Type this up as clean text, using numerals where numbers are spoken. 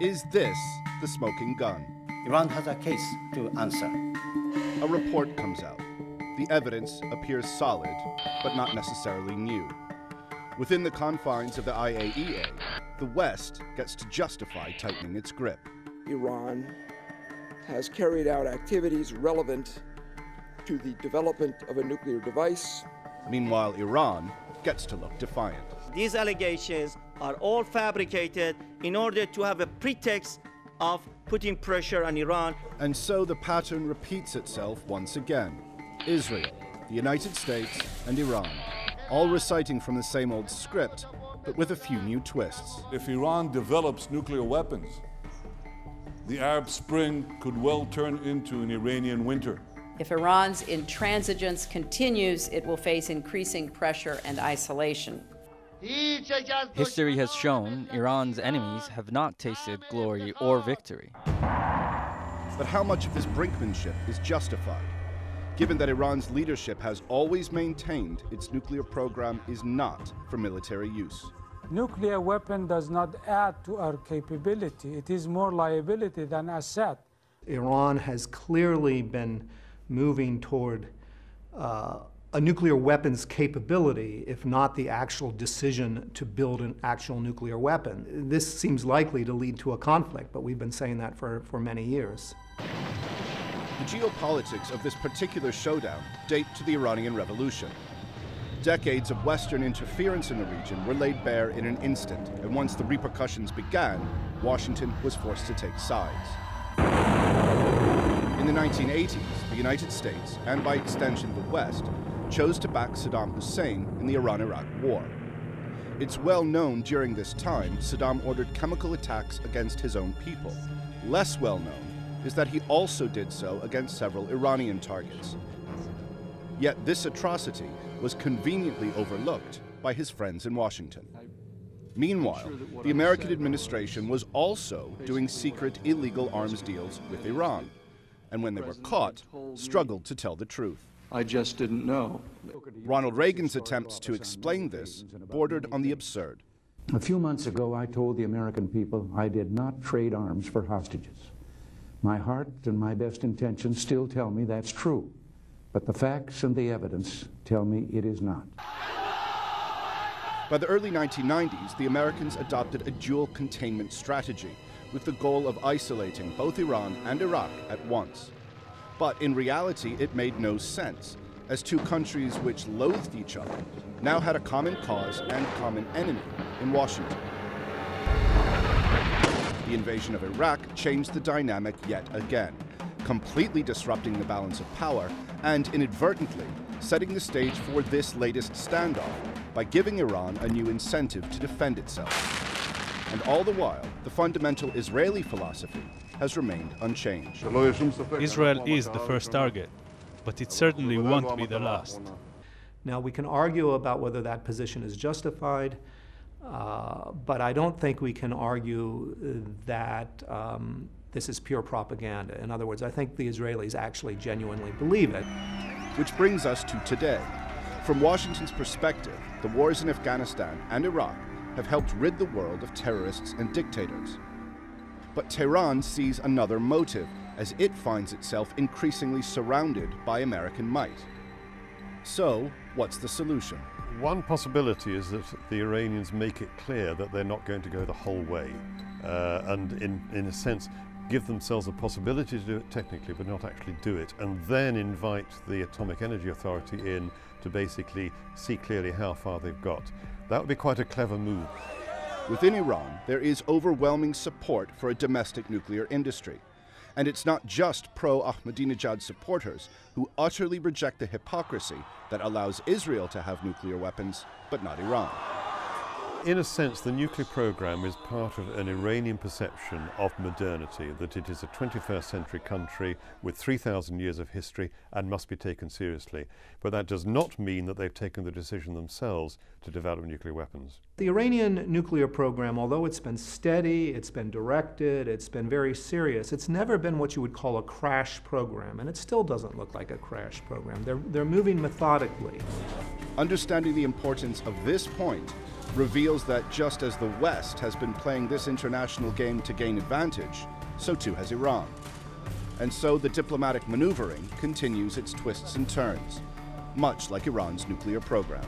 Is this the smoking gun? Iran has a case to answer. A report comes out. The evidence appears solid, but not necessarily new. Within the confines of the IAEA, the West gets to justify tightening its grip. Iran has carried out activities relevant to the development of a nuclear device. Meanwhile, Iran gets to look defiant. These allegations are all fabricated in order to have a pretext of putting pressure on Iran. And so the pattern repeats itself once again. Israel, the United States, and Iran, all reciting from the same old script, but with a few new twists. If Iran develops nuclear weapons, the Arab Spring could well turn into an Iranian winter. If Iran's intransigence continues, it will face increasing pressure and isolation. History has shown Iran's enemies have not tasted glory or victory. But how much of this brinkmanship is justified, given that Iran's leadership has always maintained its nuclear program is not for military use? Nuclear weapon does not add to our capability. It is more liability than asset. Iran has clearly been moving toward a nuclear weapons capability, if not the actual decision to build an actual nuclear weapon. This seems likely to lead to a conflict, but we've been saying that for many years. The geopolitics of this particular showdown date to the Iranian Revolution. Decades of Western interference in the region were laid bare in an instant, and once the repercussions began, Washington was forced to take sides. In the 1980s, the United States, and by extension the West, chose to back Saddam Hussein in the Iran-Iraq War. It's well known during this time Saddam ordered chemical attacks against his own people. Less well known is that he also did so against several Iranian targets. Yet this atrocity was conveniently overlooked by his friends in Washington. Meanwhile, the American administration was also doing secret illegal arms deals with Iran, and when they were caught, struggled to tell the truth. I just didn't know. Ronald Reagan's attempts to explain this bordered on the absurd. A few months ago, I told the American people I did not trade arms for hostages. My heart and my best intentions still tell me that's true, but the facts and the evidence tell me it is not. By the early 1990s, the Americans adopted a dual containment strategy with the goal of isolating both Iran and Iraq at once. But in reality, it made no sense, as two countries which loathed each other now had a common cause and common enemy in Washington. The invasion of Iraq changed the dynamic yet again, completely disrupting the balance of power and inadvertently setting the stage for this latest standoff by giving Iran a new incentive to defend itself. And all the while, the fundamental Israeli philosophy has remained unchanged. Israel is the first target, but it certainly won't be the last. Now, we can argue about whether that position is justified, but I don't think we can argue that this is pure propaganda. In other words, I think the Israelis actually genuinely believe it. Which brings us to today. From Washington's perspective, the wars in Afghanistan and Iraq have helped rid the world of terrorists and dictators. But Tehran sees another motive as it finds itself increasingly surrounded by American might. So, what's the solution? One possibility is that the Iranians make it clear that they're not going to go the whole way, and in a sense give themselves a possibility to do it technically but not actually do it, and then invite the Atomic Energy Authority in to basically see clearly how far they've got. That would be quite a clever move. Within Iran, there is overwhelming support for a domestic nuclear industry. And it's not just pro-Ahmadinejad supporters who utterly reject the hypocrisy that allows Israel to have nuclear weapons, but not Iran. In a sense, the nuclear program is part of an Iranian perception of modernity, that it is a 21st century country with 3,000 years of history and must be taken seriously. But that does not mean that they've taken the decision themselves to develop nuclear weapons. The Iranian nuclear program, although it's been steady, it's been directed, it's been very serious, it's never been what you would call a crash program, and it still doesn't look like a crash program. They're moving methodically. Understanding the importance of this point reveals that just as the West has been playing this international game to gain advantage, so too has Iran. And so the diplomatic maneuvering continues its twists and turns, much like Iran's nuclear program.